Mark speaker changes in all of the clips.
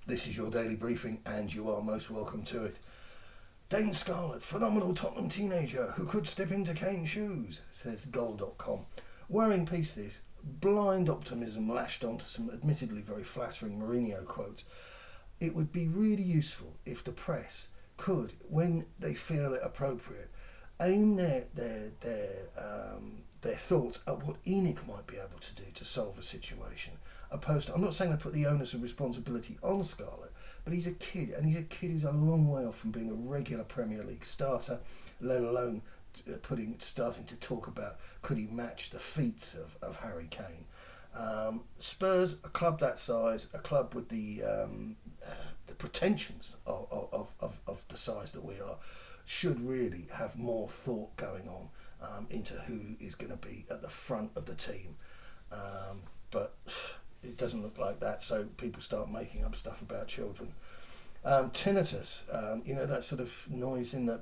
Speaker 1: This is your daily briefing, and you are most welcome to it. Dane Scarlett, phenomenal Tottenham teenager who could step into Kane's shoes, says Goal.com. Worrying piece this, blind optimism lashed onto some admittedly very flattering Mourinho quotes. It would be really useful if the press could, when they feel it appropriate, aim their thoughts at what Enoch might be able to do to solve a situation. Opposed to, I'm not saying they put the onus of responsibility on Scarlett, but he's a kid, and he's a kid who's a long way off from being a regular Premier League starter, let alone starting to talk about could he match the feats of Harry Kane. Spurs, a club that size, a club with the pretensions of the size that we are, should really have more thought going on into who is going to be at the front of the team. But it doesn't look like that, so people start making up stuff about children. Tinnitus, that sort of noise in that.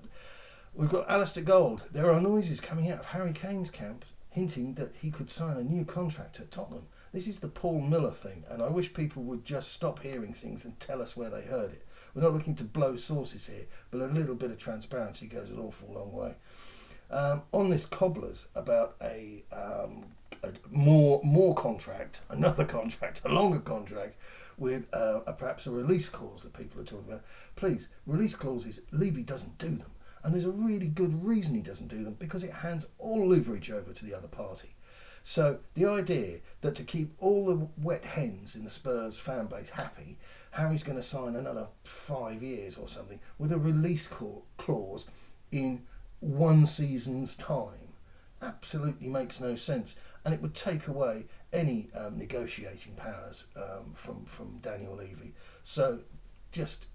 Speaker 1: We've got Alistair Gold. There are noises coming out of Harry Kane's camp hinting that he could sign a new contract at Tottenham. This is the Paul Miller thing, and I wish people would just stop hearing things and tell us where they heard it. We're not looking to blow sources here, but a little bit of transparency goes an awful long way. On this Cobblers about a more contract, another contract, a longer contract with perhaps a release clause that people are talking about. Please, release clauses, Levy doesn't do them. And there's a really good reason he doesn't do them, because it hands all leverage over to the other party. So the idea that to keep all the wet hens in the Spurs fan base happy, Harry's going to sign another 5 years or something with a release clause in one season's time absolutely makes no sense, and it would take away any negotiating powers from Daniel Levy. So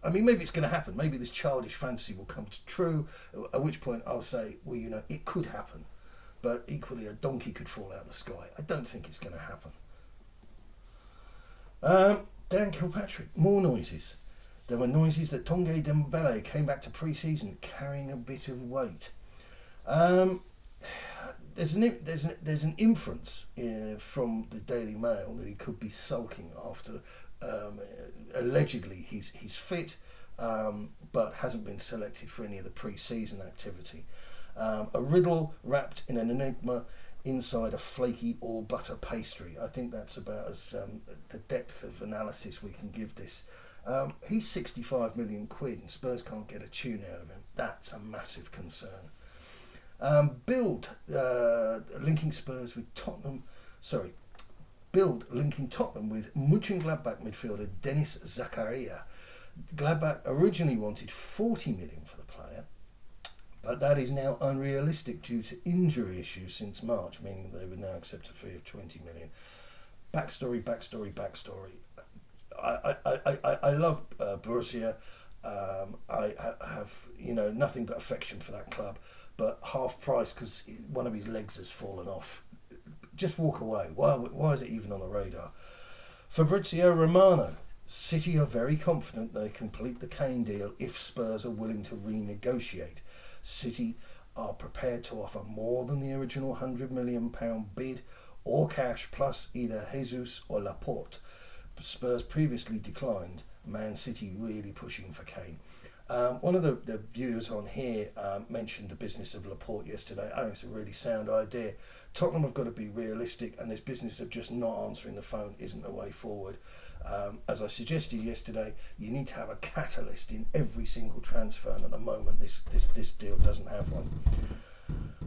Speaker 1: maybe it's going to happen. Maybe this childish fantasy will come true, at which point I'll say, well, it could happen, but equally a donkey could fall out of the sky. I don't think it's going to happen. Dan Kilpatrick, more noises. There were noises that Tanguy Dembele came back to pre-season carrying a bit of weight. There's an inference from the Daily Mail that he could be sulking after allegedly he's fit, but hasn't been selected for any of the pre-season activity. A riddle wrapped in an enigma inside a flaky all butter pastry. I think that's about as the depth of analysis we can give this. He's 65 million quid and Spurs can't get a tune out of him. That's a massive concern. Build linking Tottenham with Mönchengladbach midfielder Dennis Zakaria. Gladbach originally wanted 40 million for the player, but that is now unrealistic due to injury issues since March, meaning they would now accept a fee of 20 million. Backstory. I love Borussia. I have nothing but affection for that club, but half price because one of his legs has fallen off. Just walk away. Why is it even on the radar? Fabrizio Romano. City are very confident they complete the Kane deal if Spurs are willing to renegotiate. City are prepared to offer more than the original £100 million bid or cash plus either Jesus or Laporte. Spurs previously declined. Man City really pushing for Kane. One of the viewers on here mentioned the business of Laporte yesterday. I think it's a really sound idea. Tottenham have got to be realistic, and this business of just not answering the phone isn't the way forward. As I suggested yesterday, you need to have a catalyst in every single transfer, and at the moment this deal doesn't have one.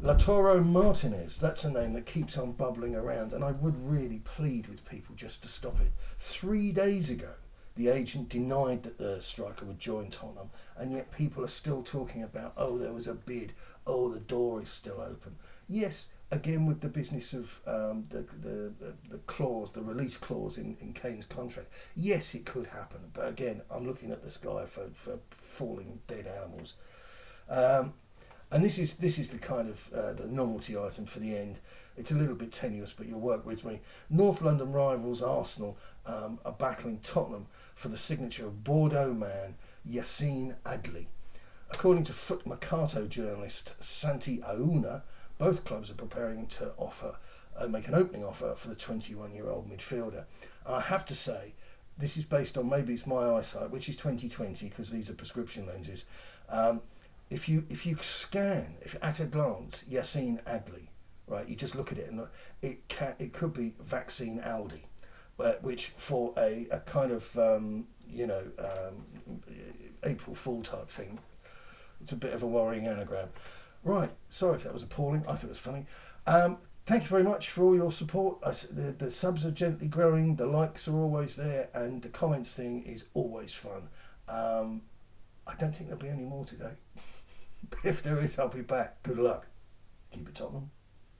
Speaker 1: Lautaro Martinez, that's a name that keeps on bubbling around, and I would really plead with people just to stop it. 3 days ago, the agent denied that the striker would join Tottenham, and yet people are still talking about, there was a bid, the door is still open. Yes, again with the business of the clause, the release clause in Kane's contract. Yes, it could happen, but again, I'm looking at the sky for falling dead animals. And this is the kind of the novelty item for the end. It's a little bit tenuous, but you'll work with me. North London rivals Arsenal are battling Tottenham for the signature of Bordeaux man Yassine Adli. According to Foot Mercato journalist Santi Aouna, both clubs are preparing to make an opening offer for the 21-year-old midfielder. And I have to say, this is based on, maybe it's my eyesight, which is 20/20 because these are prescription lenses. If you scan, if at a glance, Yassine Adli, right, you just look at it and it could be vaccine Aldi, which for a kind of April Fool type thing, it's a bit of a worrying anagram. Right, sorry if that was appalling. I thought it was funny. Thank you very much for all your support. The subs are gently growing, the likes are always there, and the comments thing is always fun. I don't think there'll be any more today. If there is, I'll be back. Good luck. Keep it Tottenham.